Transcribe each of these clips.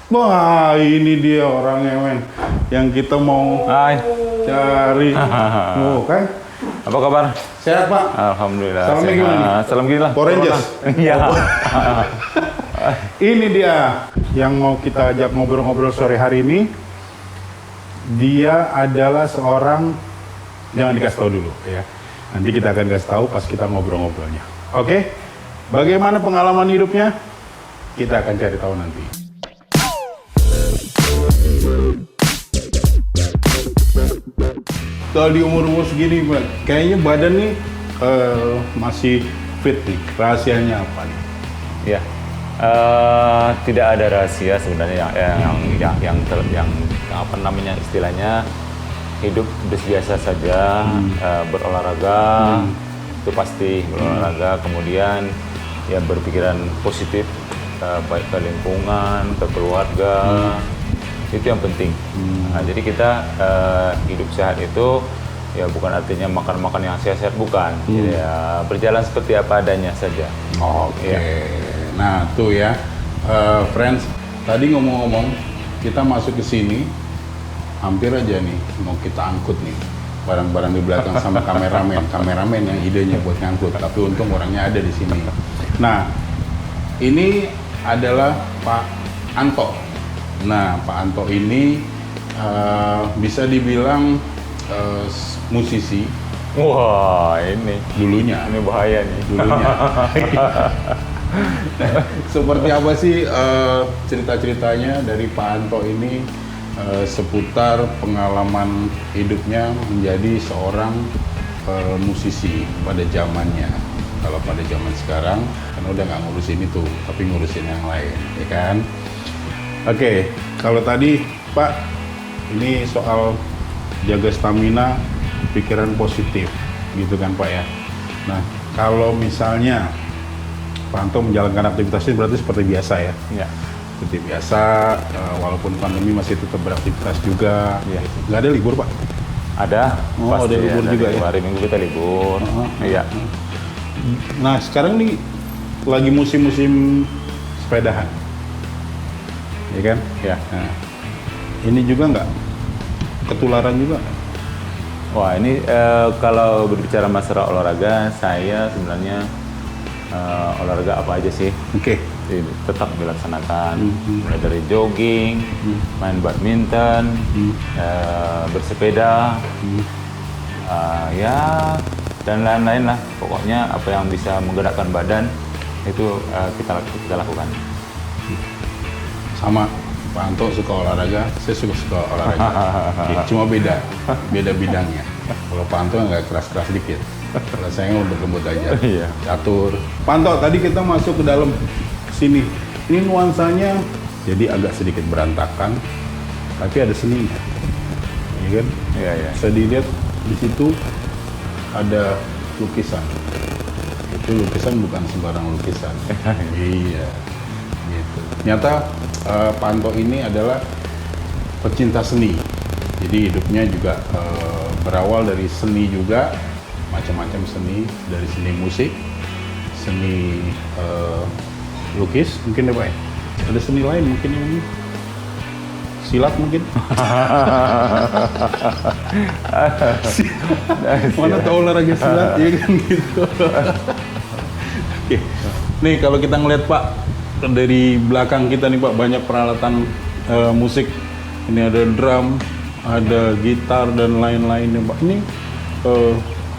Wah, ini dia orangnya, men. Yang kita mau Hai. cari. Oh, kan? Apa kabar? Sehat, Pak? Alhamdulillah. Salamnya sehat. gimana nih? Salam gini lah. Power Rangers? Iya. Ini dia yang mau kita ajak ngobrol-ngobrol sore hari ini. Dia adalah seorang, jangan dikasih tahu dulu ya. Nanti kita akan kasih tahu pas kita ngobrol-ngobrolnya. Oke? Bagaimana pengalaman hidupnya? Kita akan cari tahu nanti. Kalau di umur-umur segini, kayaknya badan nih masih fit nih. Rahasianya apa nih? Ya. Tidak ada rahasia sebenarnya yang apa namanya istilahnya hidup biasa saja, berolahraga itu pasti berolahraga, kemudian ya berpikiran positif, baik ke lingkungan, ke keluarga, itu yang penting. Nah, jadi kita hidup sehat itu ya bukan artinya makan yang sehat-sehat, bukan. Jadi, ya berjalan seperti apa adanya saja. Oke. Ya. Nah, tuh ya, friends. Tadi ngomong-ngomong, kita masuk ke sini, hampir aja nih mau kita angkut nih barang-barang di belakang sama kameramen yang idenya buat ngangkut. Tapi untung orangnya ada di sini. Nah, ini adalah Pak Anto. Nah, Pak Anto ini bisa dibilang musisi. Wah, ini Dulunya. bahaya nih. Dulunya. Seperti apa sih cerita-ceritanya dari Pak Anto ini seputar pengalaman hidupnya menjadi seorang musisi pada zamannya. Kalau pada zaman sekarang kan udah nggak ngurusin itu, tapi ngurusin yang lain, ya kan? Oke, kalau tadi Pak, ini soal jaga stamina, pikiran positif, gitu kan Pak ya? Nah, kalau misalnya Pak Anto menjalankan aktivitasnya berarti seperti biasa ya? Ya. Seperti biasa, walaupun pandemi masih tetap beraktivitas juga. Iya. Nggak ada libur Pak? Ada. Oh, pasti ada libur juga ya? Hari Minggu kita libur. Iya. Nah, sekarang nih lagi musim-musim sepedahan, ya kan? Ya. Nah, ini juga nggak ketularan juga? Wah, ini kalau berbicara masalah olahraga, saya sebenarnya olahraga apa aja sih? Oke. Tetap dilaksanakan, mulai dari jogging, main badminton, bersepeda, ya dan lain-lain lah. Pokoknya apa yang bisa menggerakkan badan itu kita lakukan. Sama Pak Anto suka olahraga, saya suka olahraga. Ya, cuma beda bidangnya. Kalau Pak Anto nggak keras-keras dikit, kalau saya lembut-lembut aja, Iya. catur. Pak Anto, tadi kita masuk ke dalam sini, ini nuansanya jadi agak sedikit berantakan, tapi ada seninya, ya kan? Iya, iya. Bisa dilihat di situ ada lukisan. Itu lukisan bukan sembarang lukisan. Iya, gitu. Ternyata Pak Anto ini adalah pecinta seni. Jadi hidupnya juga berawal dari seni juga, macam-macam seni, dari seni musik, seni lukis, mungkin ya Pak ya? Ada seni lain mungkin ini? Silat mungkin? Mana tahu olahraga silat, ya kan gitu. Oke. Nih kalau kita ngeliat Pak, dari belakang kita nih Pak, banyak peralatan musik. Ini ada drum, ada gitar dan lain-lain Pak. Ini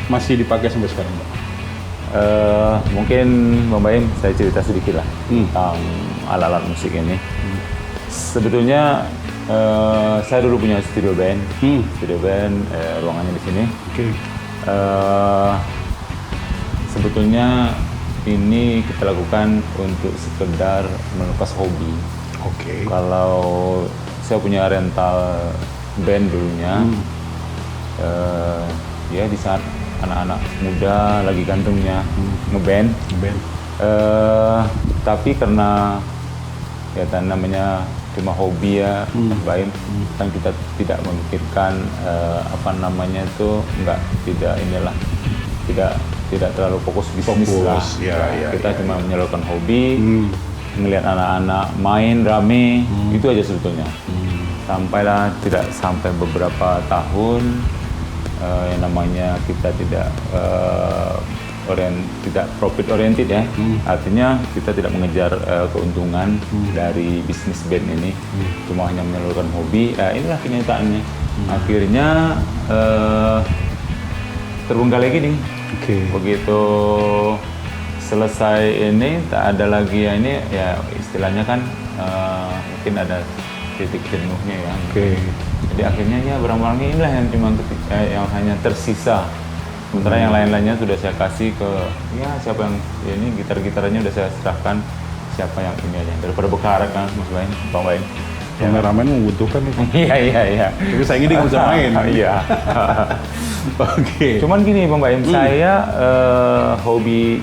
masih dipakai sampai sekarang Pak? Mungkin Mbak Baim, saya cerita sedikit lah tentang alat-alat musik ini. Sebetulnya saya dulu punya studio band, ruangannya di sini. Oke. Sebetulnya ini kita lakukan untuk sekedar melepas hobi. Oke. Kalau saya punya rental band dulunya, ya di saat anak-anak muda lagi gantungnya ngeband, tapi karena ya namanya cuma hobi ya, baik, kan kita tidak memikirkan apa namanya itu tidak terlalu fokus bisnis lah. Ya, kita cuma menyalurkan hobi. ngelihat anak-anak main rame, itu aja sebetulnya. Sampailah tidak sampai beberapa tahun yang namanya kita tidak tidak profit oriented ya. Artinya kita tidak mengejar keuntungan dari bisnis band ini, cuma hanya menyalurkan hobi. Inilah kenyataannya. Akhirnya terbengkalai gini. Begitu selesai ini tak ada lagi ya, ini ya istilahnya kan mungkin ada titik jenuhnya ya. Jadi akhirnya ya barang-barang inilah yang cuma yang hanya tersisa. Sementara yang lain-lainnya sudah saya kasih ke ya siapa yang ya ini gitar-gitarnya udah saya serahkan siapa yang ini aja daripada bekarat kan Mas Baim, Bang Baim. Kameramen membutuhkan itu. Iya. Tapi saya ini nggak bisa main. Iya. Cuman gini Bang Baim, saya hobi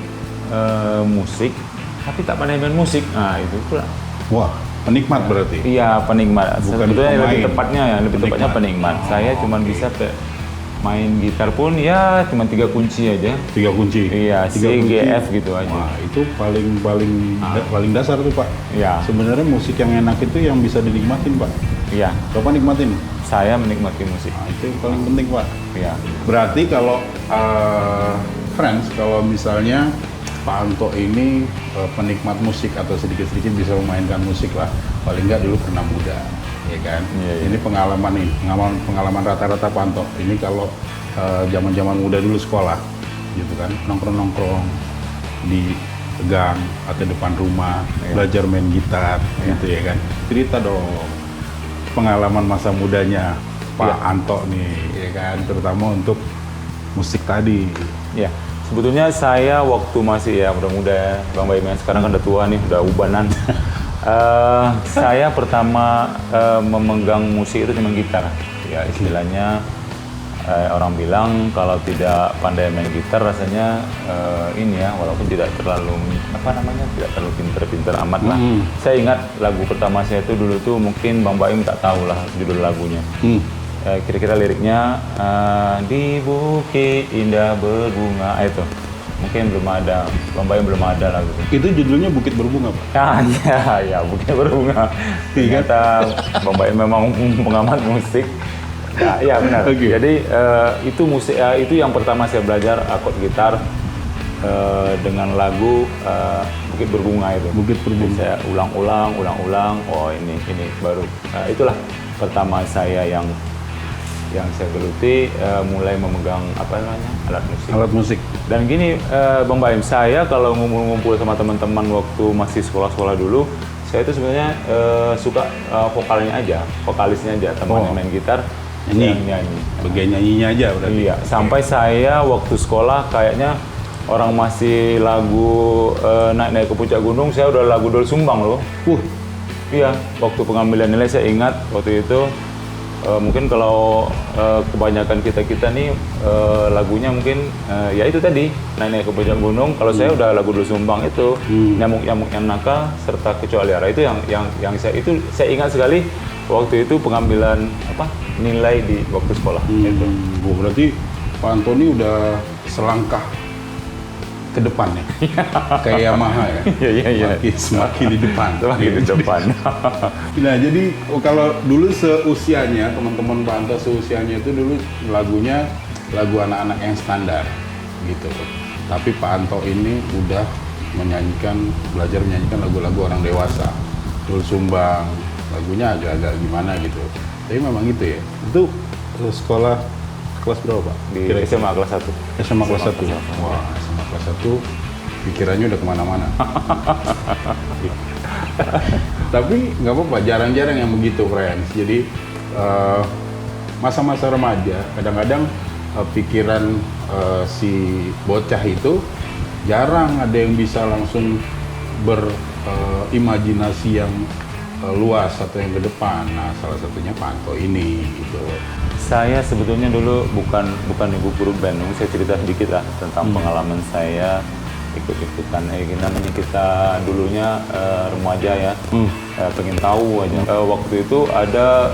musik, tapi tak pandai main musik. Nah itu pula. Wah, penikmat berarti? Iya, penikmat. Bukan sebetulnya pemain. lebih tepatnya penikmat. Saya cuma bisa main gitar pun ya cuma 3 kunci aja. 3 kunci? Iya, C, G, F gitu aja. Wah, itu paling dasar tuh Pak. Iya. Sebenarnya musik yang enak itu yang bisa dinikmatin Pak. Iya. Bapak nikmatin? Saya menikmati musik. Nah, itu yang paling penting Pak. Iya. Berarti kalau friends, kalau misalnya Pak Anto ini penikmat musik atau sedikit-sedikit bisa memainkan musik lah, paling nggak dulu pernah muda, ya kan? Iya. Ini pengalaman rata-rata Pak Anto. Ini kalau zaman-zaman muda dulu sekolah, gitu kan, nongkrong-nongkrong di gang atau depan rumah, belajar main gitar, gitu ya kan? Cerita dong pengalaman masa mudanya Pak Anto nih, ya kan? Terutama untuk musik tadi. Iya. Sebetulnya saya waktu masih ya muda-muda ya, Bang Baim, sekarang kan udah tua nih, udah ubanan. Saya pertama memegang musik itu cuma gitar. Ya istilahnya orang bilang kalau tidak pandai main gitar rasanya ini ya, walaupun tidak terlalu tidak terlalu pinter-pinter amat lah. Saya ingat lagu pertama saya itu dulu tuh mungkin Bang Baim tak tahu lah judul lagunya. Kira-kira liriknya di bukit indah berbunga itu mungkin belum ada, Bang Baim belum ada lagu itu judulnya Bukit Berbunga Pak? Ya Bukit Berbunga. Ternyata Bang Baim memang pengamat musik. Ya benar. Jadi itu musik itu yang pertama saya belajar akord gitar dengan lagu Bukit Berbunga itu. Bukit Berbunga. Saya ulang-ulang. Oh ini baru itulah pertama saya yang saya geluti mulai memegang alat musik. Dan gini Bang Baim, saya kalau ngumpul-ngumpul sama teman-teman waktu masih sekolah-sekolah dulu, saya itu sebenarnya suka vokalisnya aja, temannya main gitar, nyanyi. Bagian nyanyinya aja berarti. Iya, sampai saya waktu sekolah kayaknya orang masih lagu naik-naik ke puncak gunung, saya udah lagu Dol Sumbang loh. Iya, waktu pengambilan nilai saya ingat waktu itu. Mungkin kalau kebanyakan kita nih lagunya mungkin ya itu tadi naik ke puncak gunung. Kalau saya udah lagu Dul Sumbang itu nyamuk yang nakal serta kecuali arah itu yang saya ingat sekali waktu itu pengambilan nilai di waktu sekolah itu. Berarti Pak Antoni udah selangkah ke depan ya, kayak Yamaha ya. Iya. Semakin di depan. Semakin di depan. Nah jadi kalau dulu seusianya teman-teman Pak Anto seusianya itu dulu lagunya lagu anak-anak yang standar gitu. Tapi Pak Anto ini udah belajar menyanyikan lagu-lagu orang dewasa. Dul Sumbang, lagunya agak-agak gimana gitu. Tapi memang gitu ya. Itu sekolah kelas berapa Pak? Di SMA kelas 1. SMA kelas 1. Wah, SMA kelas 1 pikirannya udah kemana-mana. Tapi nggak apa-apa, jarang-jarang yang begitu, friends. Jadi masa-masa remaja, kadang-kadang pikiran si bocah itu jarang ada yang bisa langsung berimajinasi yang luas atau yang ke depan. Nah, salah satunya Pak Anto ini gitu. Saya sebetulnya dulu bukan ibu guru band, saya cerita sedikit lah tentang pengalaman saya ikut-ikutan. Namanya kita dulunya remaja ya, pengen tahu aja. Waktu itu ada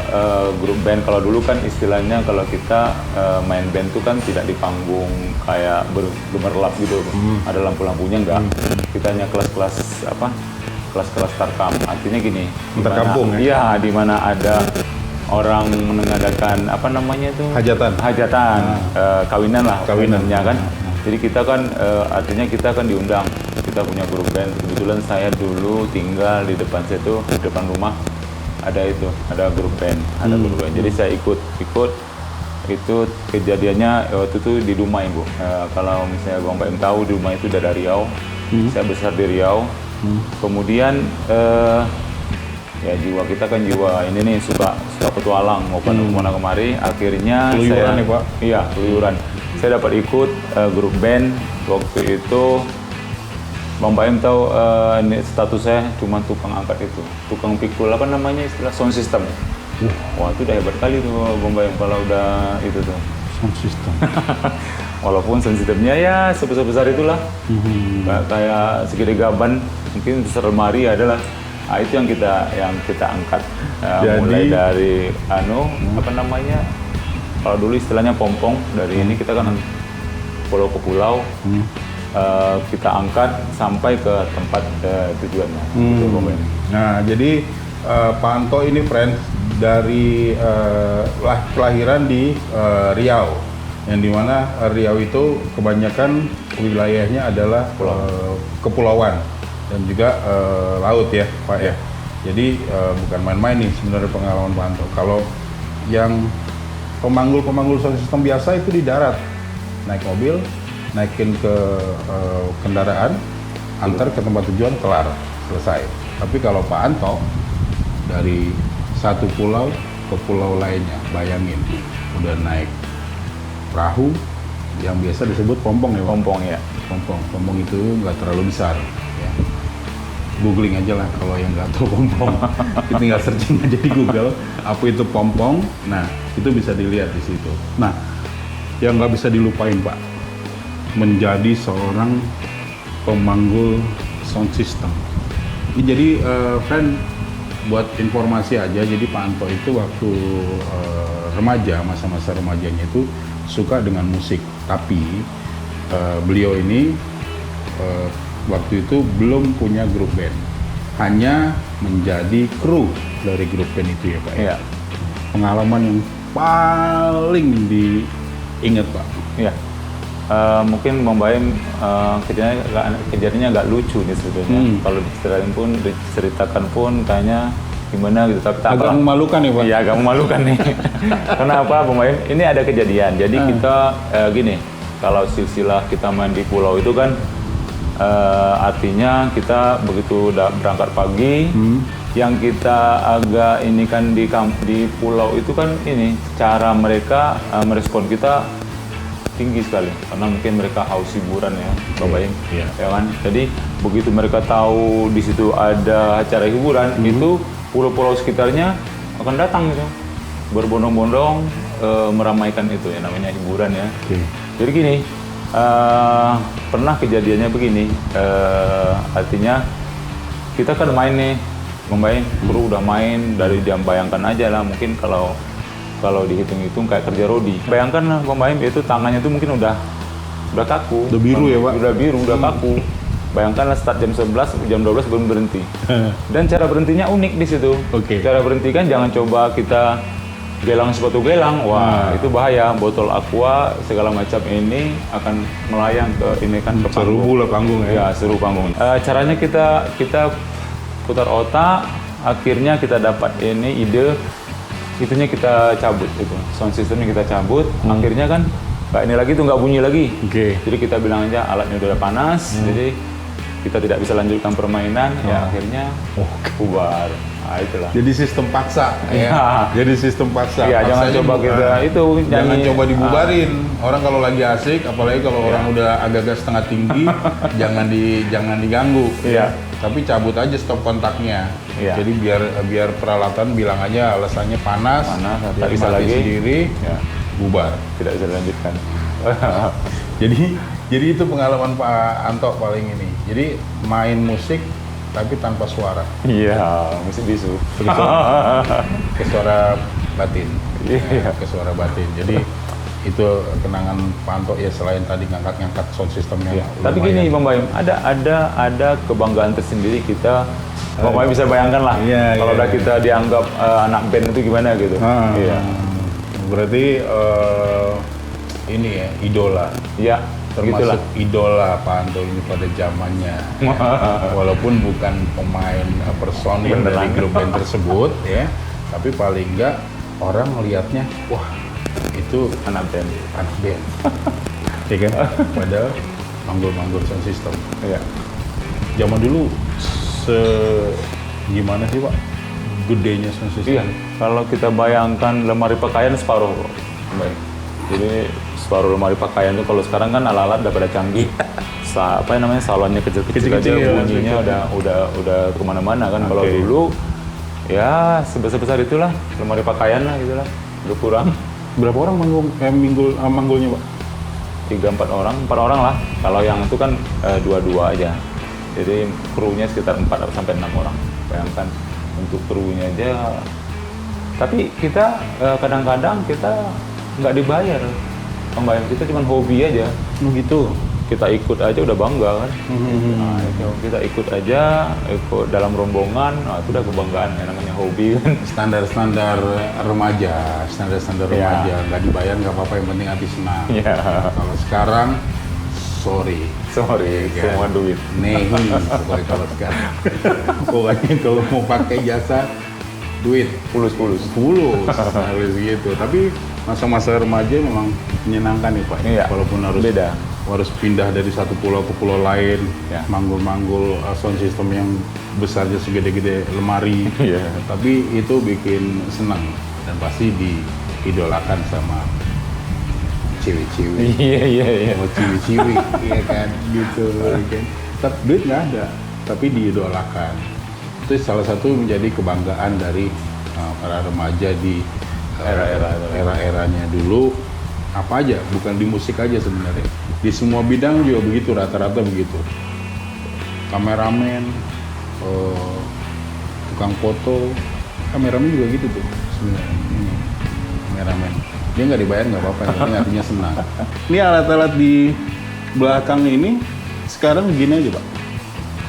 grup band, kalau dulu kan istilahnya kalau kita main band itu kan tidak di panggung kayak bergemerlap gitu, ada lampu-lampunya enggak. Kita hanya kelas-kelas kelas-kelas tarkam. Artinya gini, Antar dimana- kampung ya? Iya, di mana ada orang mengadakan apa namanya itu? Hajatan. Kawinan lah, Kawinan. kawinannya kan. Jadi kita kan artinya kita kan diundang. Kita punya grup band. Kebetulan saya dulu tinggal di depan situ, di depan rumah ada grup band, Jadi saya ikut itu kejadiannya waktu itu di Dumai, Bu. Kalau misalnya Bang Baim tahu, di Dumai itu daerah Riau. Saya besar di Riau. Kemudian ya jiwa kita kan jiwa ini nih suka petualang, mau kemana kemari. Akhirnya Keluyuran saya, nih, Pak? Iya, keluyuran. Saya dapat ikut grup band. Waktu itu Bang Baim tahu ini status saya cuma tukang angkat itu, tukang pikul apa namanya istilah sound system. Wah itu udah hebat kali tuh Bang Baim kalau udah itu tuh. Sound system. Walaupun sound systemnya ya sebesar itulah, kayak segede gaban, mungkin besar lemari adalah. Nah, itu yang kita angkat. Mulai dari apa namanya? Kalau dulu istilahnya pompong, dari ini kita kan pulau ke pulau. Kita angkat sampai ke tempat tujuannya. Gitu, Nah, jadi Pak Anto ini friends dari kelahiran di Riau, yang dimana Riau itu kebanyakan wilayahnya adalah kepulauan dan juga laut ya, Pak ya. Jadi bukan main-main nih sebenarnya pengalaman Pak Anto. Kalau yang pemanggul sound system biasa itu di darat, naik mobil, naikin ke kendaraan, antar ke tempat tujuan, kelar, selesai. Tapi kalau Pak Anto dari satu pulau ke pulau lainnya, bayangin, udah naik perahu yang biasa disebut pompong ya, Pak? Pompong ya. Pompong itu nggak terlalu besar. Ya. Googling aja lah kalau yang nggak tahu pompong. Kita tinggal searching aja di Google apa itu pompong. Nah itu bisa dilihat di situ. Nah yang nggak bisa dilupain Pak, menjadi seorang pemanggul sound system. Jadi friend, buat informasi aja, jadi Pak Anto itu waktu remaja, masa-masa remajanya itu suka dengan musik, tapi beliau ini waktu itu belum punya grup band, hanya menjadi kru dari grup band itu ya Pak. Iya. Pengalaman yang paling diingat Pak. Iya. Mungkin Bang Baim kejadiannya agak lucu nih sebetulnya. Kalau diceritakan pun kayaknya gimana gitu, tapi tak Agak apa. memalukan ya Pak? Iya, agak memalukan nih. Kenapa Bang Baim? Ini ada kejadian. Jadi kita gini, kalau silsilah kita main di pulau itu kan artinya kita begitu udah berangkat pagi, yang kita agak ini kan di pulau itu kan ini cara mereka merespon kita tinggi sekali, karena mungkin mereka haus hiburan ya, Bang Baim. Iya. Ya kan? Jadi begitu mereka tahu di situ ada acara hiburan, itu pulau-pulau sekitarnya akan datang gitu, berbondong-bondong meramaikan itu ya, namanya hiburan ya. Jadi gini, pernah kejadiannya begini, artinya kita kan main nih, Bang Baim, kru udah main dari jam, bayangkan aja lah, mungkin kalau dihitung-hitung kayak kerja rodi. Bayangkan lah Bang Baim, itu tangannya tuh mungkin udah kaku. Udah biru ya Pak? Udah biru, udah kaku. Bayangkanlah start jam 11, jam 12 belum berhenti. Dan cara berhentinya unik di situ. Oke. Cara berhenti kan jangan coba kita gelang sepatu gelang. Wah, itu bahaya. Botol aqua segala macam ini akan melayang ke ini kan, ke panggung. Serubu lah panggung ya? Ya, seru panggung. Caranya kita putar otak, akhirnya kita dapat ini ide, itunya kita cabut itu, sound systemnya kita cabut, akhirnya kan kayak ini lagi tuh nggak bunyi lagi. Jadi kita bilang aja alatnya udah panas, jadi kita tidak bisa lanjutkan permainan, ya akhirnya bubar. Nah, itulah. Jadi sistem paksa Iya. ya. Jadi sistem paksa. Iya, jangan Paksanya coba kita itu jangan nyanyi. coba dibubarin. Orang kalau lagi asik, apalagi kalau orang udah agak-agak setengah tinggi, jangan diganggu. Iya. Tapi cabut aja stop kontaknya. Iya. Jadi biar peralatan bilang aja alasannya panas, tak jadi bisa mati lagi. sendiri, Ya, bubar. tidak bisa dilanjutkan. Jadi itu pengalaman Pak Anto paling ini. Jadi main musik tapi tanpa suara. Iya, musik bisu. Ke suara batin. Iya. Ke suara batin. Jadi itu kenangan Pak Anto ya, selain tadi ngangkat sound systemnya. Iya. Tapi gini Bang Baim, ada kebanggaan tersendiri kita Pokoknya bisa bayangkan lah, Iya, kalau iya, udah iya. kita dianggap anak band itu gimana gitu. Iya. Berarti ini ya idola. Iya, gitulah. Termasuk idola Pak Anto ini pada zamannya. Walaupun bukan pemain personil dari Beneran. grup band tersebut ya, tapi paling enggak orang melihatnya, wah itu Anak band. anak band. Ya kan? Padahal manggul-manggul sound system. Iya. Zaman dulu gimana sih Pak? Gedenya sound system. Iya, kalau kita bayangkan lemari pakaian separuh. Baik. Jadi separuh lemari pakaian tuh kalau sekarang kan alat-alat udah pada canggih. Apa yang namanya salonnya kecil-kecil aja Kecil-kecil, bunyinya udah kemana-mana kan. Kalau Oke. dulu ya sebesar itulah lemari pakaian lah gitulah. Udah kurang Berapa orang manggulnya Pak? 3-4 orang, 4 orang lah. Kalau yang itu kan 2-2 aja. Jadi krunya sekitar 4 sampai 6 orang. Bayangkan untuk krunya aja. Tapi kita kadang-kadang kita nggak dibayar. Pembayar kita cuma hobi aja. Gitu. Kita ikut aja udah bangga kan. Nah, itu kita ikut aja, ikut dalam rombongan, nah itu udah kebanggaan ya namanya hobi kan. Standar remaja, Iya. remaja, nggak dibayar nggak apa-apa, yang penting hati senang. Iya. Kalau sekarang, sorry, Sorry, Iya kan? semua duit. Nehi, pokoknya kalau sekarang. Pokoknya kalau mau pakai jasa, duit, Pulus. harus gitu. Tapi masa-masa remaja memang menyenangkan nih Pak. Iya, Walaupun harus pindah dari satu pulau ke pulau lain, Ya. manggul-manggul sound system yang besarnya segede-gede lemari. Iya. Tapi itu bikin senang dan pasti diidolakan sama cewek-cewek. Iya. Oh, ciwi-ciwi, iya kan, gitu kan. Tapi duit nggak ada, tapi diidolakan. Itu salah satu menjadi kebanggaan dari para remaja di era-eranya dulu. Apa aja, bukan di musik aja sebenarnya. Di semua bidang juga begitu, rata-rata begitu. Kameramen, tukang foto, kameramen juga gitu tuh sebenarnya. Kameramen. Dia nggak dibayar nggak apa-apa, yang penting hatinya senang. Ini alat-alat di belakang ini sekarang gini aja Pak,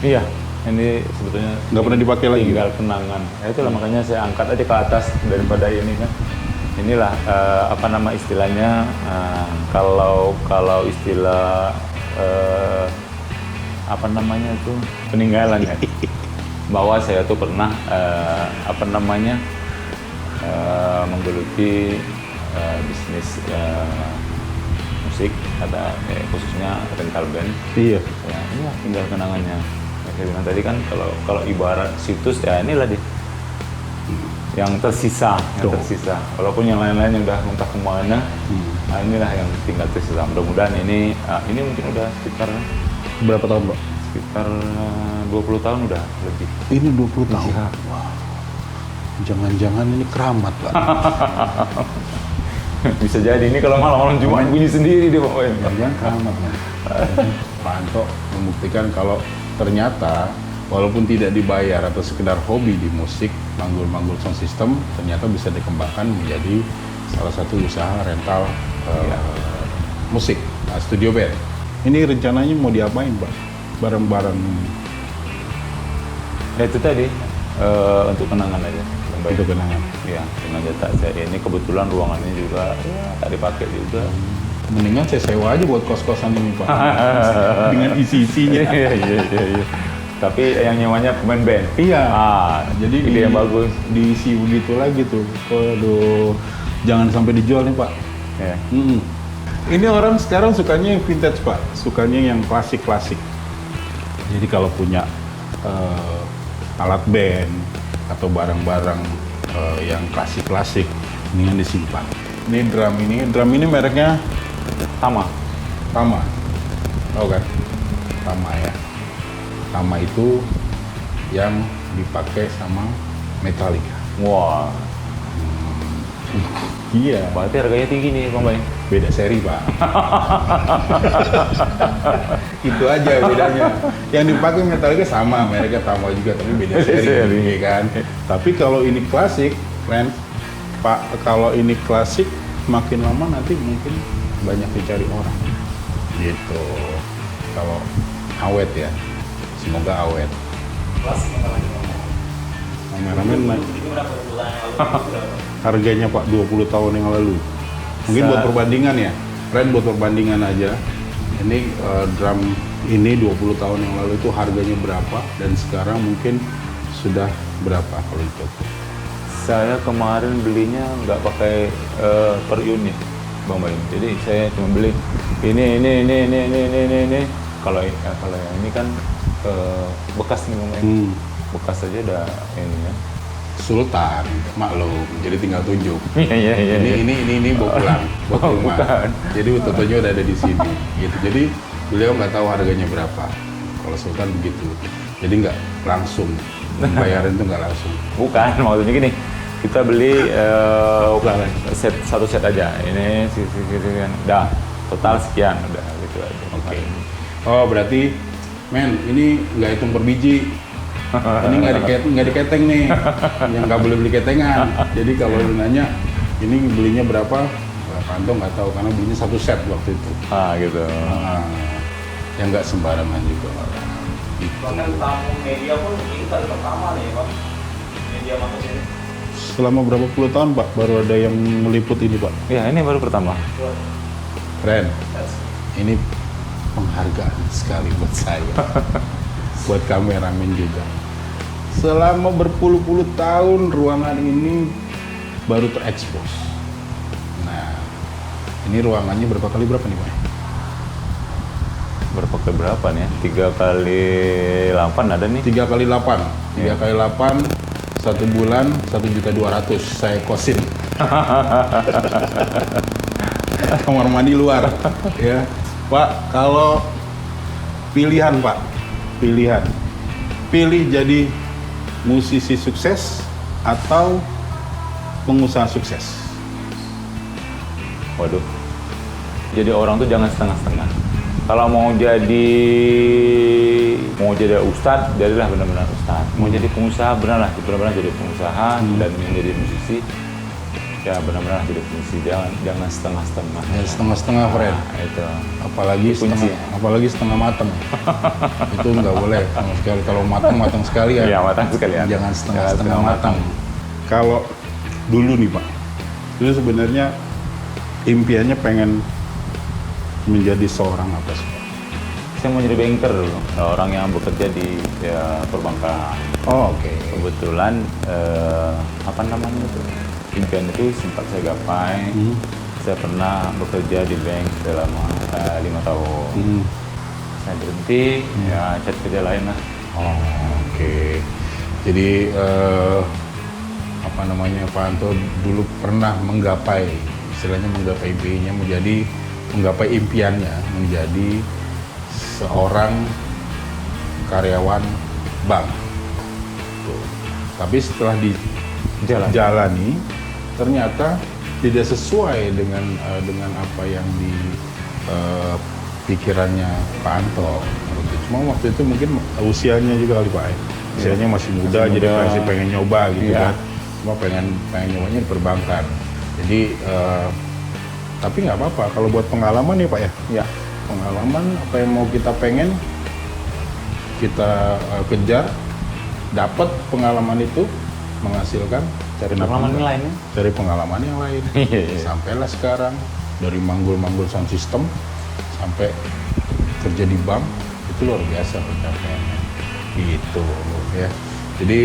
Iya, ini sebetulnya nggak pernah dipakai lagi. tinggal kenangan. Ya itulah makanya saya angkat aja ke atas daripada ini kan. Inilah apa nama istilahnya, kalau istilah apa namanya itu peninggalan ya. Bahwa saya tuh pernah apa namanya menggeluti bisnis musik, khususnya rental band. Iya. Ya, inilah tinggal kenangannya. Yang saya bilang tadi kan kalau ibarat situs ya inilah dia yang tersisa. Walaupun yang lain-lain yang udah mentah kemana, nah inilah yang tinggal tersisa. Mudah-mudahan ini mungkin udah sekitar Berapa tahun Pak? 20 tahun udah lebih. Ini 20 tahun. Iya. Wah. Jangan-jangan ini keramat Pak. Bisa jadi ini kalau malam-malam Jumat bunyi sendiri dia pokoknya. Jangan keramat Pak. Pak Anto membuktikan kalau ternyata walaupun tidak dibayar atau sekedar hobi di musik, manggul-manggul sound system ternyata bisa dikembangkan menjadi salah satu usaha rental musik, studio band. Ini rencananya mau diapain Pak? Barang-barang Ya itu tadi untuk kenangan aja. itu kenangan. Ya, sengaja tak saya ini kebetulan ruangannya juga ya tak dipakai juga. Mendingan saya sewa aja buat kos-kosan ini Pak. Dengan isi-isinya. Iya. Tapi yang nyewanya pemain band. Iya. Jadi ide yang bagus. Diisi begitu lagi tuh. Waduh, jangan sampai dijual nih Pak. Ya. Ini orang sekarang sukanya yang vintage Pak, sukanya yang klasik-klasik. Jadi kalau punya alat band atau barang-barang yang klasik-klasik, mendingan disimpan. Ini drum ini mereknya Sama. Tama, tahu kan? Tama ya. Tama itu yang dipakai sama Metallica. Wah, Iya. berarti harganya tinggi nih Bang Bay. Beda seri Pak. Itu aja bedanya. Yang dipakai Metallica sama, mereknya Tama juga tapi beda seri, ya kan. Tapi kalau ini klasik, friend, Pak, kalau ini klasik makin lama nanti mungkin banyak dicari orang. Gitu. Kalau awet ya, semoga awet. Kameramen harganya Pak 20 tahun yang lalu. Mungkin buat perbandingan ya. Ren buat perbandingan aja. Ini drum ini 20 tahun yang lalu itu harganya berapa dan sekarang mungkin sudah berapa kalau itu? Saya kemarin belinya nggak pakai per unit, Bang Bayu. Jadi saya cuma beli ini. Kalau yang ini kan bekas nih Bang Bayu. Bekas aja udah ini ya. Sultan, maklum. Jadi tinggal tunjuk. Iya. Ini bawa pulang, bawa ke rumah. Bukan. Jadi fotonya udah ada di sini. Gitu. Jadi beliau nggak tahu harganya berapa. Kalau Sultan begitu. Jadi nggak langsung. Bayaran itu nggak langsung. Bukan, maksudnya gini. Kita beli satu set aja. Ini sekian. Dah, total sekian udah gitu aja. Oke. Oh berarti, men, ini nggak hitung per biji. Ini nggak diketeng nih, yang nggak boleh beli ketengan. Jadi kalau lu nanya, ini belinya berapa? Panto nggak tahu karena belinya satu set waktu itu. Gitu. Yang nggak sembarangan juga. Gitu. Bahkan tamu media pun ini kali pertama nih Pak, media masuk sini. Selama berapa puluh tahun Pak baru ada yang meliput ini Pak? Ya, ini baru pertama. Keren. Ini penghargaan sekali buat saya. Buat kameramen juga. Selama berpuluh-puluh tahun ruangan ini baru terekspos. Nah, ini ruangannya berapa kali berapa nih Pak? Berapa kali berapa nih? 3 kali 8 ada nih. 3 kali 8. 3 kali 8, 1 bulan, 1.200.000 saya kosin. Kamar mandi luar. Ya. Pak, kalau pilihan Pak, pilih jadi musisi sukses atau pengusaha sukses? Waduh. Jadi orang tuh jangan setengah-setengah. Kalau mau jadi ustadz, jadilah benar-benar ustadz. Mau jadi pengusaha, benar jadi pengusaha dan menjadi musisi. Ya benar-benar jadi musisi, jangan setengah-setengah. Ya, setengah-setengah, Fred. Itu. Apalagi setengah matang. Itu nggak boleh sama sekali. Kalau matang sekali ya. Iya, matang sekali ya. Jangan setengah matang. Kalau dulu nih Pak, itu sebenarnya impiannya pengen menjadi seorang apa sih? Saya mau jadi banker dulu, orang yang bekerja di perbankan. Oh, oke. Kebetulan apa namanya itu? Impian itu sempat saya gapai. Saya pernah bekerja di bank selama 5 tahun. Saya berhenti, ya cari kerja lain lah. Oh, oke. Jadi apa namanya Pak Anto dulu pernah menggapai, istilahnya menggapai menggapai impiannya menjadi seorang karyawan bank. Tuh. Tapi setelah dijalani ternyata tidak sesuai dengan apa yang di pikirannya Pak Anto. Cuma waktu itu mungkin usianya juga kali Pak. Usianya masih muda, jadi masih pengen nyoba gitu kan. Cuma pengen nyobanya di perbankan. Jadi tapi nggak apa-apa kalau buat pengalaman ya Pak ya. Ya, pengalaman apa yang mau kita pengen kita kejar, dapat pengalaman itu menghasilkan cari pengalaman yang lain. Cari pengalaman yang lain. Sampailah sekarang dari manggul sound system sampai kerja di bank itu luar biasa pencapaiannya. Gitu ya. Jadi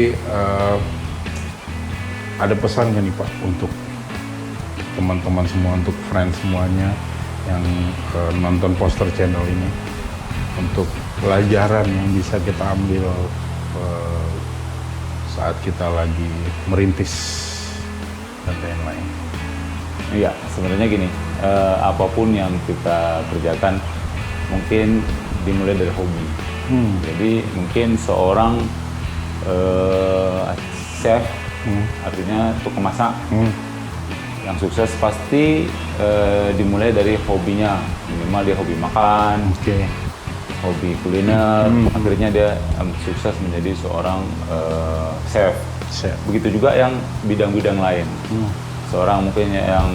ada pesan nggak nih Pak untuk teman-teman semua, untuk friends semuanya yang nonton Poster Channel ini, untuk pelajaran yang bisa kita ambil saat kita lagi merintis dan lain-lain? Iya, sebenarnya gini, apapun yang kita kerjakan mungkin dimulai dari hobi. Jadi mungkin seorang chef, artinya tukang masak, yang sukses pasti dimulai dari hobinya. Minimal dia hobi makan, hobi kuliner, akhirnya dia sukses menjadi seorang chef. Begitu juga yang bidang-bidang lain. Seorang mungkin yang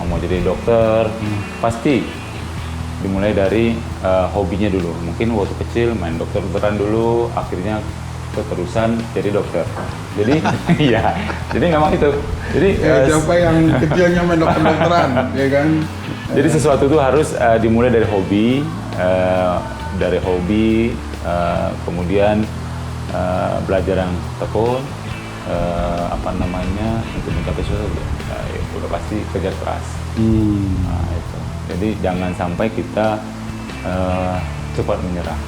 mau jadi dokter, pasti dimulai dari hobinya dulu. Mungkin waktu kecil main dokter-dokteran dulu, akhirnya keterusan jadi dokter. Jadi iya, jadi memang itu. Jadi Siapa yang kecilnya main dokter-dokteran, ya kan? jadi sesuatu itu harus dimulai dari hobi, kemudian belajar yang tekun, untuk mencapai sesuatu, itu udah pasti kerja keras. Nah, itu. Jadi jangan sampai kita cepat menyerah.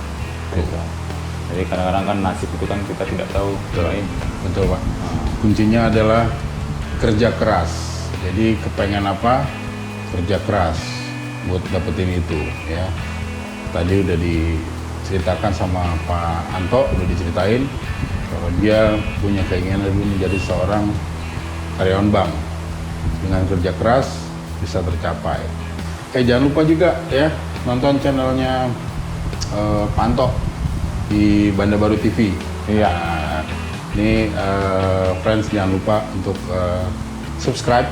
Gitu. Jadi kadang-kadang kan nasib itu kan kita tidak tahu. Doain. Betul Pak. Kuncinya adalah kerja keras. Jadi kepengen apa? Kerja keras buat dapetin itu ya. Tadi udah diceritakan sama Pak Anto, udah diceritain kalau dia punya keinginan dulu menjadi seorang karyawan bank. Dengan kerja keras bisa tercapai. Jangan lupa juga ya nonton channelnya Pak Anto di Banda Baru TV. Iya. Nah, ini friends jangan lupa untuk subscribe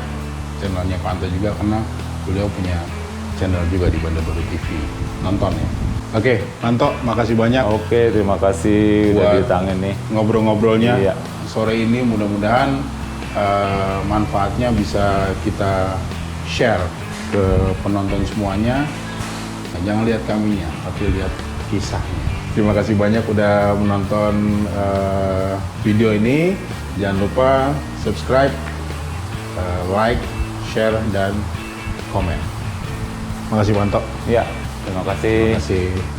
channelnya Pak Anto juga karena beliau punya channel juga di Banda Baru TV. Nonton ya. Oke, Pak Anto, makasih banyak. Oke, terima kasih udah Buat ditangin nih. Ngobrol-ngobrolnya Iya. sore ini mudah-mudahan manfaatnya bisa kita share ke penonton semuanya. Nah, jangan lihat kaminya, tapi lihat kisahnya. Terima kasih banyak udah menonton video ini. Jangan lupa subscribe, like, share, dan komen. Makasih Pak Anto. Iya, terima kasih. Terima kasih.